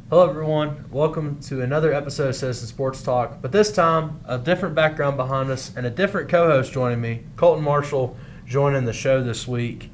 Hello, everyone. Welcome to another episode of Citizen Sports Talk. But this time, a different background behind us and a different co-host joining me. Colton Marshall joining the show this week.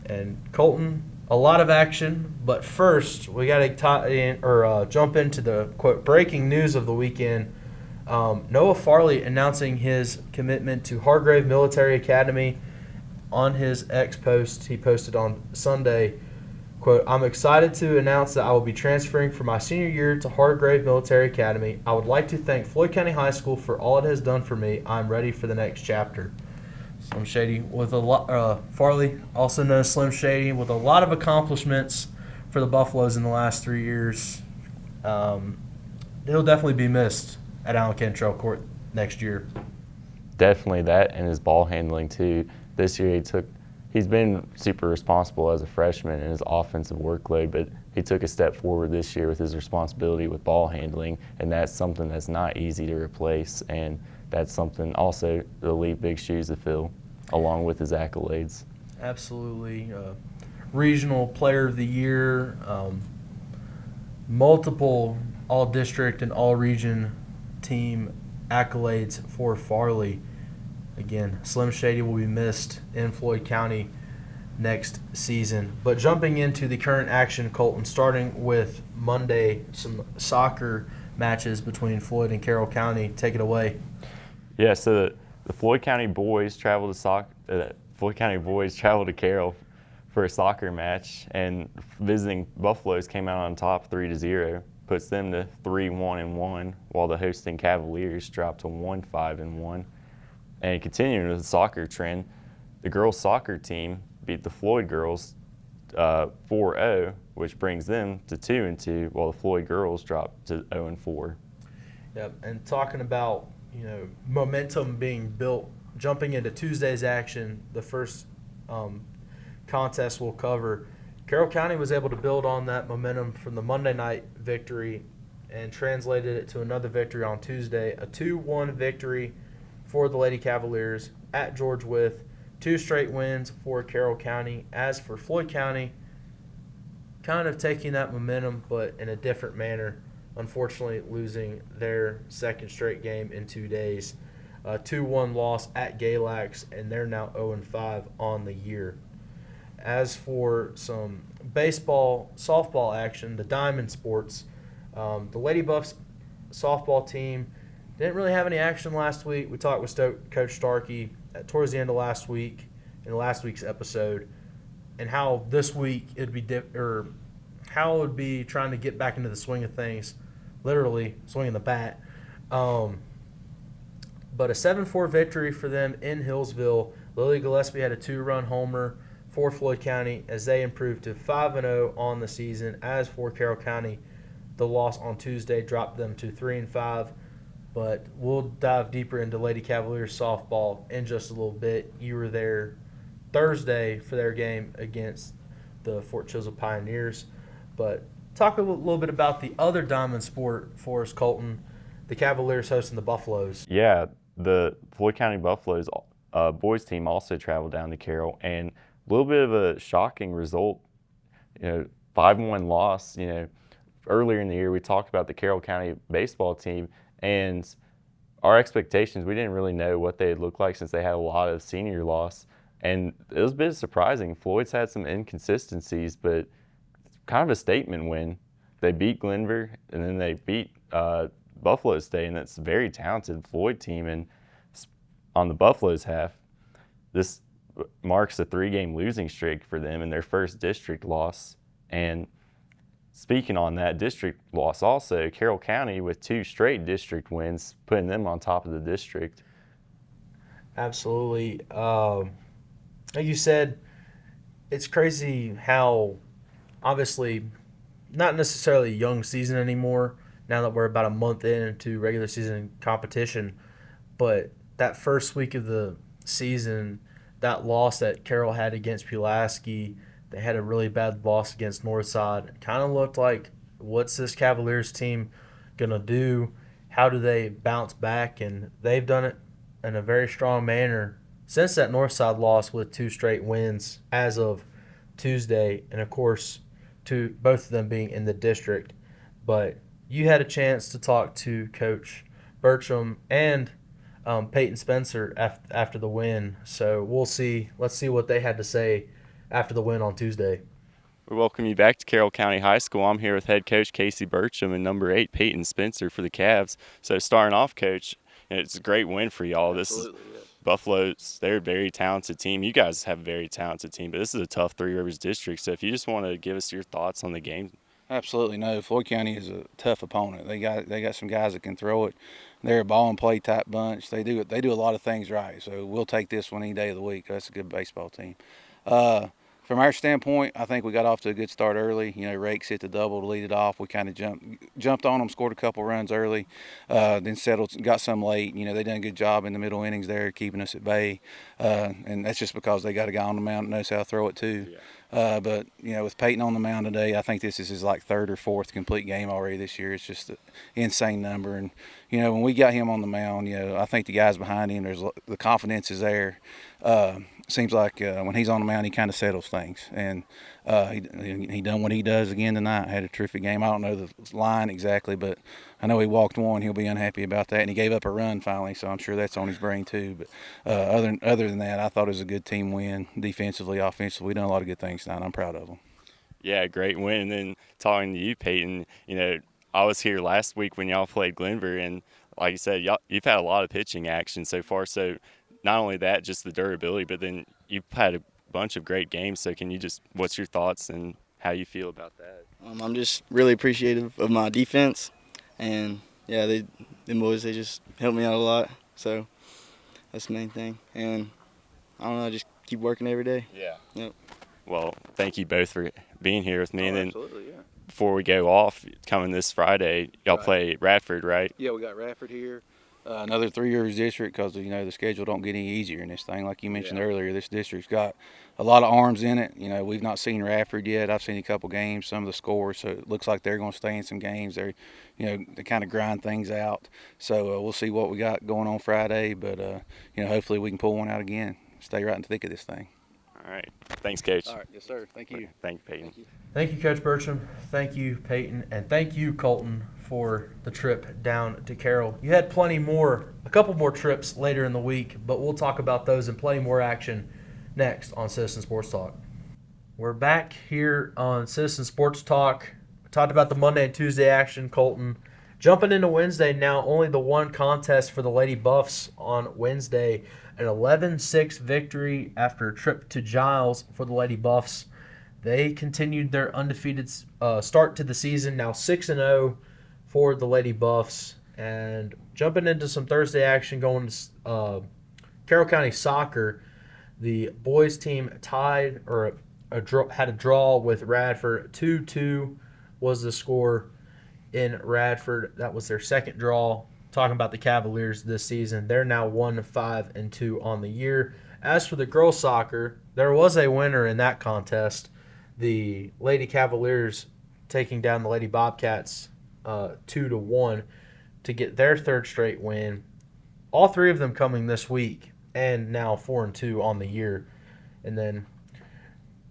And Colton, a lot of action. But first, we got to jump into the quote breaking news of the weekend. Noah Farley announcing his commitment to Hargrave Military Academy on his X post he posted on Sunday. Quote, I'm excited to announce that I will be transferring for my senior year to Hargrave Military Academy. I would like to thank Floyd County High School for all it has done for me. I'm ready for the next chapter. Slim Shady with a lot. Farley, also known as Slim Shady, with a lot of accomplishments for the Buffaloes in the last 3 years. He'll definitely be missed at Allen Cantrell Court next year. Definitely that, and his ball handling too. This year he's been super responsible as a freshman in his offensive workload, but he took a step forward this year with his responsibility with ball handling, and that's something that's not easy to replace, and that's something also that'll leave big shoes to fill, along with his accolades. Absolutely. Regional Player of the Year, multiple all-district and all-region team accolades for Farley. Again, Slim Shady will be missed in Floyd County next season. But jumping into the current action, Colton, starting with Monday, some soccer matches between Floyd and Carroll County. Take it away. Yeah, so the Floyd County boys traveled to Carroll for a soccer match, and visiting Buffaloes came out on top 3-0, puts them to 3-1-1, while the hosting Cavaliers dropped to 1-5-1. And continuing with the soccer trend, the girls' soccer team beat the Floyd girls 4-0, which brings them to 2-2, while the Floyd girls dropped to 0-4. Yep, and talking about momentum being built, jumping into Tuesday's action, the first contest we'll cover, Carroll County was able to build on that momentum from the Monday night victory and translated it to another victory on Tuesday, a 2-1 victory for the Lady Cavaliers at George Wythe. 2 straight wins for Carroll County. As for Floyd County, kind of taking that momentum but in a different manner, unfortunately losing their second straight game in 2 days. 2-1 loss at Galax, and they're now 0-5 on the year. As for some baseball, softball action, the Diamond Sports, the Lady Buffs softball team didn't really have any action last week. We talked with Coach Starkey towards the end of last week, in last week's episode, and how this week it'd be how it would be trying to get back into the swing of things, literally swinging the bat. But a 7-4 victory for them in Hillsville. Lily Gillespie had a 2-run homer for Floyd County as they improved to 5-0 on the season. As for Carroll County, the loss on Tuesday dropped them to 3-5. But we'll dive deeper into Lady Cavaliers softball in just a little bit. You were there Thursday for their game against the Fort Chisholm Pioneers. But talk a little bit about the other diamond sport for us, Colton, the Cavaliers hosting the Buffaloes. Yeah, the Floyd County Buffaloes boys team also traveled down to Carroll, and a little bit of a shocking result, 5-1 loss. Earlier in the year we talked about the Carroll County baseball team, and our expectations, we didn't really know what they'd look like since they had a lot of senior loss. And it was a bit surprising. Floyd's had some inconsistencies, but it's kind of a statement win. They beat Glenver, and then they beat Buffalo State, and it's a very talented Floyd team. And on the Buffaloes half, this marks a 3-game losing streak for them in their first district loss. And speaking on that district loss also, Carroll County with 2 straight district wins, putting them on top of the district. Absolutely. Like you said, it's crazy how obviously not necessarily a young season anymore now that we're about a month into regular season competition, but that first week of the season, that loss that Carroll had against Pulaski, they had a really bad loss against Northside. It kind of looked like, what's this Cavaliers team going to do? How do they bounce back? And they've done it in a very strong manner since that Northside loss with 2 straight wins as of Tuesday. And, of course, both of them being in the district. But you had a chance to talk to Coach Burcham and Peyton Spencer after the win. So we'll see. Let's see what they had to say after the win on Tuesday. We welcome you back to Carroll County High School. I'm here with head coach Casey Burcham and number 8 Peyton Spencer for the Cavs. So starting off, coach, it's a great win for y'all. Absolutely, This is yes. Buffalo's. They're a very talented team. You guys have a very talented team, but this is a tough Three Rivers district. So if you just want to give us your thoughts on the game. Absolutely, no. Floyd County is a tough opponent. They got some guys that can throw it. They're a ball and play type bunch. They do a lot of things right. So we'll take this one any day of the week. That's a good baseball team. From our standpoint, I think we got off to a good start early. Rakes hit the double to lead it off. We kind of jumped on them, scored a couple runs early, then settled, got some late. They done a good job in the middle innings there, keeping us at bay. And that's just because they got a guy on the mound that knows how to throw it too. Yeah. But with Peyton on the mound today, I think this is his third or fourth complete game already this year. It's just an insane number. And when we got him on the mound, I think the guys behind him, the confidence is there. Seems like when he's on the mound, he kind of settles things. And he done what he does again tonight. Had a terrific game. I don't know the line exactly, but I know he walked one. He'll be unhappy about that. And he gave up a run finally, so I'm sure that's on his brain too. But other than that, I thought it was a good team win, defensively, offensively. We done a lot of good things tonight. I'm proud of them. Yeah, great win. And then talking to you, Peyton, I was here last week when y'all played Glenver, and like you said, you've had a lot of pitching action so far. So not only that, just the durability, but then you've had a bunch of great games. So what's your thoughts and how you feel about that? I'm just really appreciative of my defense, and yeah, them boys, they just helped me out a lot. So that's the main thing. And I don't know, just keep working every day. Yeah. Yep. Well, thank you both for being here with me. And then absolutely, yeah. before we go off, coming this Friday, y'all play Radford, right? Yeah, we got Radford here. Another 3 Rivers district because the schedule don't get any easier in this thing. Like you mentioned earlier, this district's got a lot of arms in it. We've not seen Radford yet. I've seen a couple games, some of the scores, so it looks like they're going to stay in some games. They kind of grind things out. So we'll see what we got going on Friday, but hopefully we can pull one out again. Stay right in the thick of this thing. All right. Thanks, Coach. All right, yes, sir. Thank you. Thank you, Peyton. Thank you. Thank you, Coach Burcham. Thank you, Peyton. And thank you, Colton, for the trip down to Carroll. You had a couple more trips later in the week, but we'll talk about those and plenty more action next on Citizen Sports Talk. We're back here on Citizen Sports Talk. We talked about the Monday and Tuesday action, Colton. Jumping into Wednesday now, only the one contest for the Lady Buffs on Wednesday. An 11-6 victory after a trip to Giles for the Lady Buffs. They continued their undefeated start to the season, now 6-0 for the Lady Buffs. And jumping into some Thursday action, going to Carroll County Soccer, the boys team had a draw with Radford. 2-2 was the score in Radford. That was their second draw. Talking about the Cavaliers this season, they're now 1-5-2 on the year. As for the girls soccer, there was a winner in that contest. The Lady Cavaliers taking down the Lady Bobcats 2-1 to get their third straight win. All three of them coming this week, and now 4-2 on the year. And then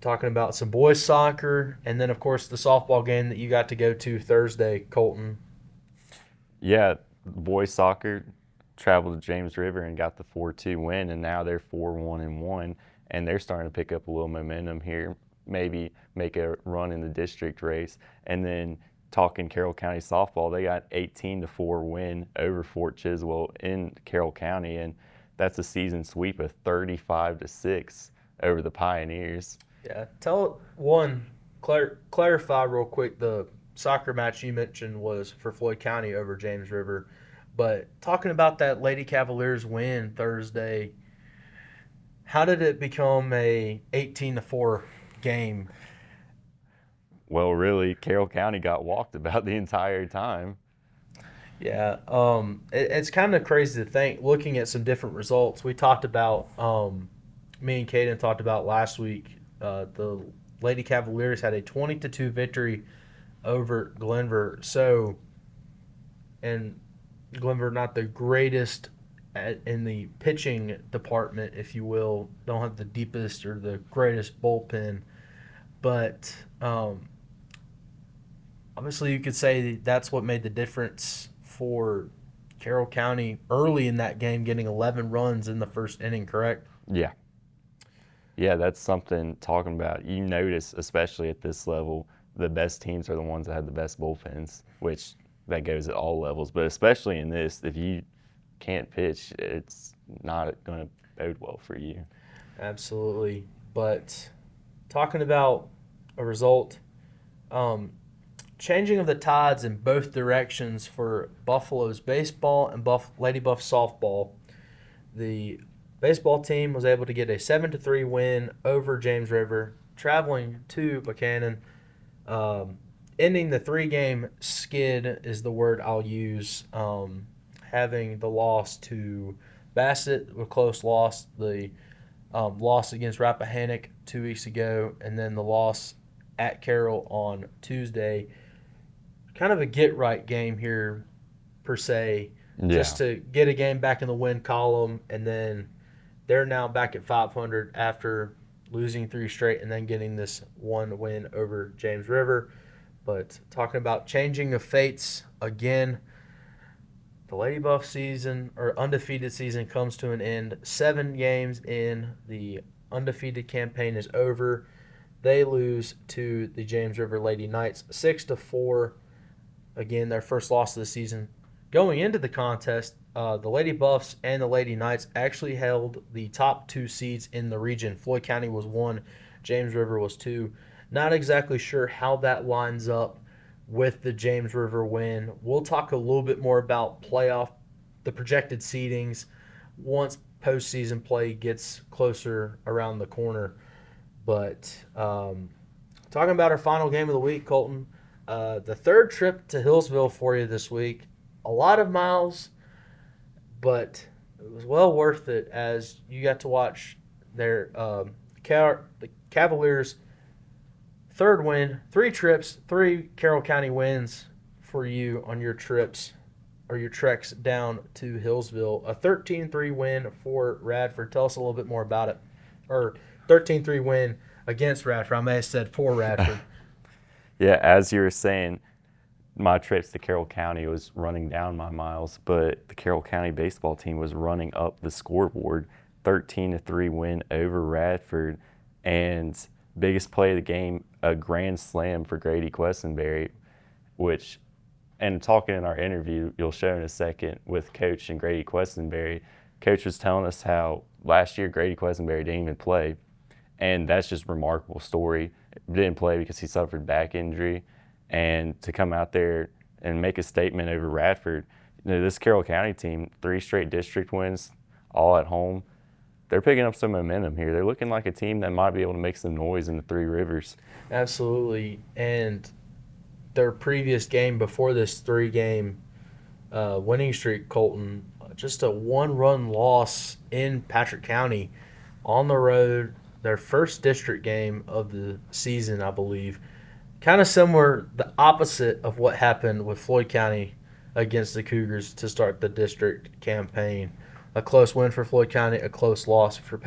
talking about some boys soccer, and then of course the softball game that you got to go to Thursday, Colton. Yeah. Boys soccer traveled to James River and got the 4-2 win, and now they're 4-1-1, and they're starting to pick up a little momentum here, maybe make a run in the district race. And then talking Carroll County softball, they got 18-4 win over Fort Chiswell in Carroll County, and that's a season sweep of 35-6 over the Pioneers. Yeah, clarify real quick, the soccer match you mentioned was for Floyd County over James River. But talking about that Lady Cavaliers win Thursday, how did it become a 18-4 game? Well, really, Carroll County got walked about the entire time. Yeah, it's kind of crazy to think, looking at some different results. We talked about, me and Caden talked about last week, the Lady Cavaliers had a 20-2 victory over Glenver. So, and Glenver not the greatest in the pitching department, if you will. Don't have the deepest or the greatest bullpen. But obviously you could say that's what made the difference for Carroll County early in that game, getting 11 runs in the first inning, correct? Yeah. Yeah, that's something talking about. You notice, especially at this level, the best teams are the ones that have the best bullpens, which that goes at all levels. But especially in this, if you can't pitch, it's not going to bode well for you. Absolutely. But talking about a result, changing of the tides in both directions for Buffalo's baseball and Lady Buff softball. The baseball team was able to get a 7-3 win over James River, traveling to Buchanan. Ending the 3-game skid is the word I'll use. Having the loss to Bassett, a close loss, the loss against Rappahannock 2 weeks ago, and then the loss at Carroll on Tuesday. Kind of a get-right game here, per se, just to get a game back in the win column, and then they're now back at 500 after losing 3 straight and then getting this 1 win over James River. But talking about changing of fates again, the Lady Buff season, or undefeated season, comes to an end. 7 games in, the undefeated campaign is over. They lose to the James River Lady Knights 6-4. Again, their first loss of the season. Going into the contest, the Lady Buffs and the Lady Knights actually held the top 2 seeds in the region. Floyd County was 1, James River was 2. Not exactly sure how that lines up with the James River win. We'll talk a little bit more about the projected seedings, once postseason play gets closer around the corner. But talking about our final game of the week, Colton, the 3rd trip to Hillsville for you this week. A lot of miles, but it was well worth it as you got to watch their the Cavaliers' 3rd win, 3 trips, 3 Carroll County wins for you on your trips or your treks down to Hillsville. A 13-3 win for Radford. Tell us a little bit more about it. Or 13-3 win against Radford. I may have said for Radford. Yeah, as you were saying, my trips to Carroll County was running down my miles, but the Carroll County baseball team was running up the scoreboard. 13-3 win over Radford, and biggest play of the game, a grand slam for Grady Questenberry, which, and talking in our interview, you'll show in a second with Coach and Grady Questenberry, Coach was telling us how last year Grady Questenberry didn't even play, and that's just a remarkable story. Didn't play because he suffered back injury, and to come out there and make a statement over Radford, this Carroll County team, 3 straight district wins, all at home. They're picking up some momentum here. They're looking like a team that might be able to make some noise in the 3 Rivers. Absolutely. And their previous game before this 3-game winning streak, Colton, just a 1-run loss in Patrick County on the road, their first district game of the season, I believe. Kind of similar, the opposite of what happened with Floyd County against the Cougars to start the district campaign. A close win for Floyd County, a close loss for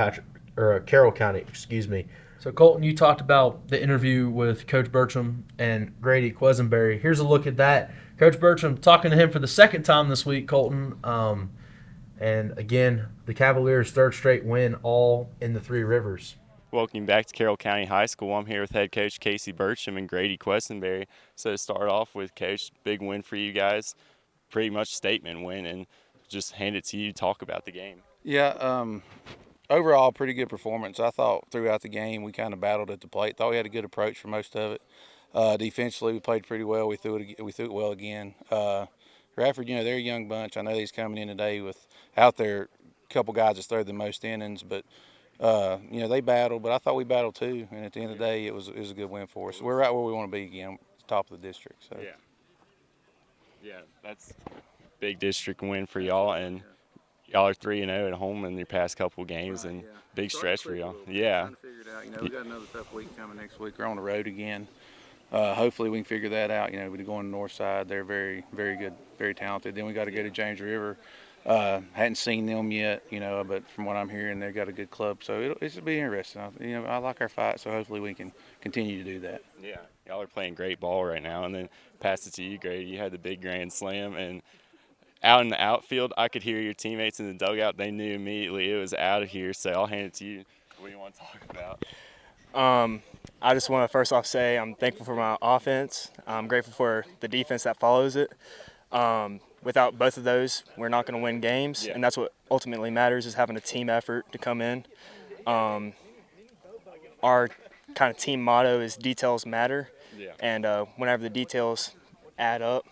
Carroll County, excuse me. So, Colton, you talked about the interview with Coach Burcham and Grady Questenberry. Here's a look at that. Coach Burcham talking to him for the 2nd time this week, Colton. And, again, the Cavaliers' 3rd straight win, all in the 3 Rivers. Welcome back to Carroll County High School. I'm here with head coach Casey Burcham and Grady Questenberry. So to start off with, Coach, big win for you guys, pretty much statement win, and just hand it to you to talk about the game. Yeah, overall, pretty good performance. I thought throughout the game we kind of battled at the plate. Thought we had a good approach for most of it. Defensively, we played pretty well. We threw it well again. Radford, they're a young bunch. I know he's coming in today with out there a couple guys that's thrown the most innings, but they battled. But I thought we battled too. And at the end of the day, it was a good win for us. We're right where we want to be again, top of the district. So yeah, that's a big district win for y'all, and y'all are 3-0 at home in your past couple games, and big stretch for y'all. Yeah. Trying to figure it out. We got another tough week coming next week. We're on the road again. Hopefully we can figure that out. We're going to the north side. They're very, very good, very talented. Then we got to go to James River. Hadn't seen them yet, but from what I'm hearing, they've got a good club. So it'll be interesting. I like our fight, so hopefully we can continue to do that. Yeah, Y'all are playing great ball right now. And then pass it to you, Grady. You had the big grand slam, and out in the outfield, I could hear your teammates in the dugout. They knew immediately it was out of here. So I'll hand it to you. What do you want to talk about? I just want to first off say I'm thankful for my offense. I'm grateful for the defense that follows it. Without both of those, we're not going to win games, and that's what ultimately matters, is having a team effort to come in. Our kind of team motto is details matter, and whenever the details add up,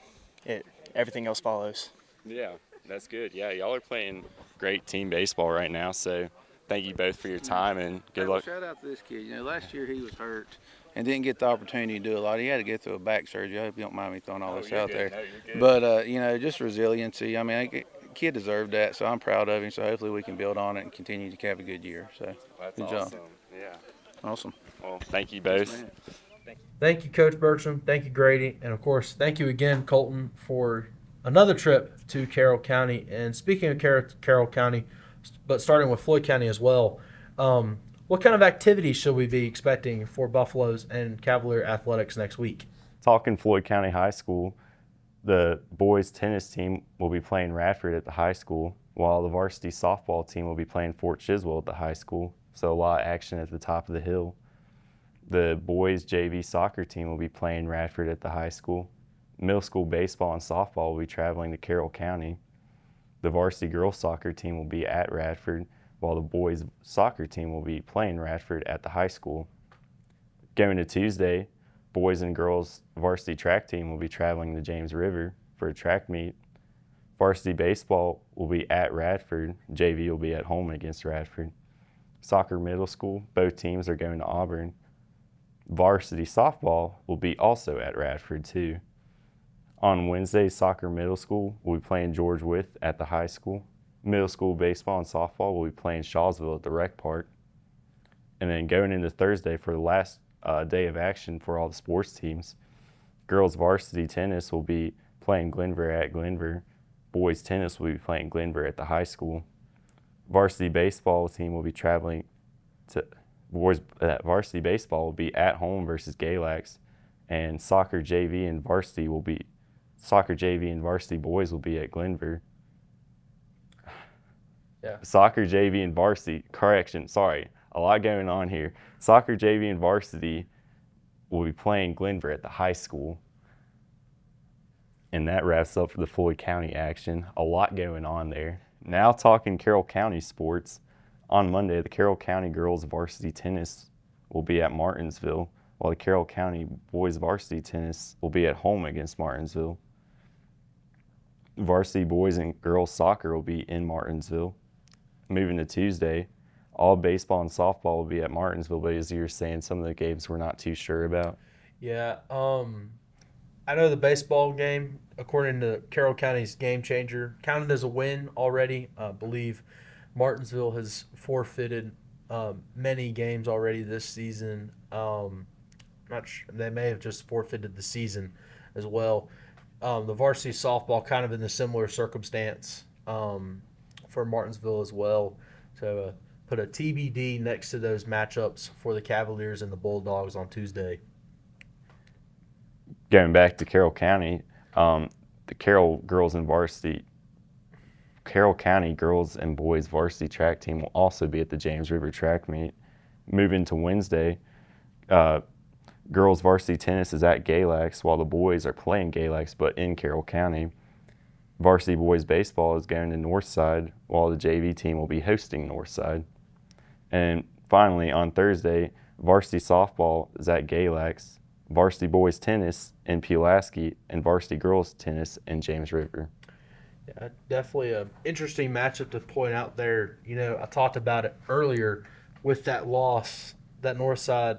everything else follows. Yeah, that's good. Yeah, y'all are playing great team baseball right now, so thank you both for your time and good luck. Shout out to this kid. Last year he was hurt and didn't get the opportunity to do a lot. He had to get through a back surgery. I hope you don't mind me throwing all this out there. No, you're good. But, just resiliency. I mean, the kid deserved that, so I'm proud of him. So hopefully we can build on it and continue to have a good year. So That's good awesome. job. Yeah. Awesome. Well, thank you both. Thank you, Coach Burcham. Thank you, Grady. And, of course, thank you again, Colton, for another trip to Carroll County. And speaking of Carroll County, but starting with Floyd County as well, what kind of activities should we be expecting for Buffaloes and Cavalier athletics next week? Talking Floyd County High School, the boys tennis team will be playing Radford at the high school, while the varsity softball team will be playing Fort Chiswell at the high school. So a lot of action at the top of the hill. The boys JV soccer team will be playing Radford at the high school. Middle school baseball and softball will be traveling to Carroll County. The varsity girls soccer team will be at Radford, while the boys soccer team will be playing Radford at the high school. Going to Tuesday, boys and girls varsity track team will be traveling to James River for a track meet. Varsity baseball will be at Radford. JV will be at home against Radford. Soccer middle school, both teams are going to Auburn. Varsity softball will be also at Radford too. On Wednesday, soccer middle school will be playing George Wythe at the high school. Middle school baseball and softball will be playing Shawsville at the rec park. And then going into Thursday for the last day of action for all the sports teams, girls varsity tennis will be playing Glenver at Glenver. Boys tennis will be playing Glenver at the high school. Varsity baseball team will be traveling to varsity baseball will be at home versus Galax, and soccer JV and varsity boys will be at Glenver. Yeah. Soccer JV and varsity, correction, sorry, a lot going on here. Soccer JV and varsity will be playing Glenver at the high school. And that wraps up for the Floyd County action. A lot going on there. Now talking Carroll County sports. On Monday, the Carroll County girls varsity tennis will be at Martinsville, while the Carroll County boys varsity tennis will be at home against Martinsville. Varsity boys and girls soccer will be in Martinsville. Moving to Tuesday, all baseball and softball will be at Martinsville, but as you were saying, some of the games we're not too sure about. Yeah, I know the baseball game, according to Carroll County's Game Changer, counted as a win already. I believe Martinsville has forfeited many games already this season. Not sure, they may have just forfeited the season as well. The varsity softball kind of in a similar circumstance for Martinsville as well. So put a TBD next to those matchups for the Cavaliers and the Bulldogs on Tuesday. Going back to Carroll County, the Carroll County girls and boys varsity track team will also be at the James River track meet. Moving to Wednesday, girls varsity tennis is at Galax, while the boys are playing Galax but in Carroll County. Varsity boys baseball is going to Northside, while the JV team will be hosting Northside. And finally, on Thursday, varsity softball is at Galax, varsity boys tennis in Pulaski, and varsity girls tennis in James River. Yeah, definitely an interesting matchup to point out there. I talked about it earlier with that loss that Northside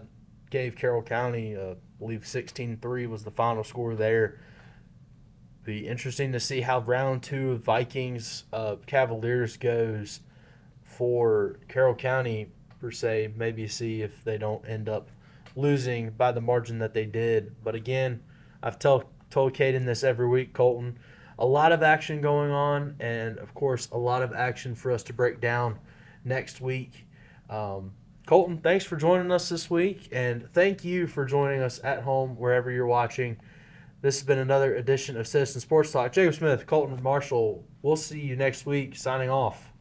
gave Carroll County. I believe 16-3 was the final score there. Be interesting to see how round 2 of Vikings Cavaliers goes for Carroll County, per se. Maybe see if they don't end up losing by the margin that they did. But again, I've told Caden this every week, Colton. A lot of action going on, and of course, a lot of action for us to break down next week. Colton, thanks for joining us this week, and thank you for joining us at home wherever you're watching. This has been another edition of Citizen Sports Talk. Jacob Smith, Colton Marshall, we'll see you next week. Signing off.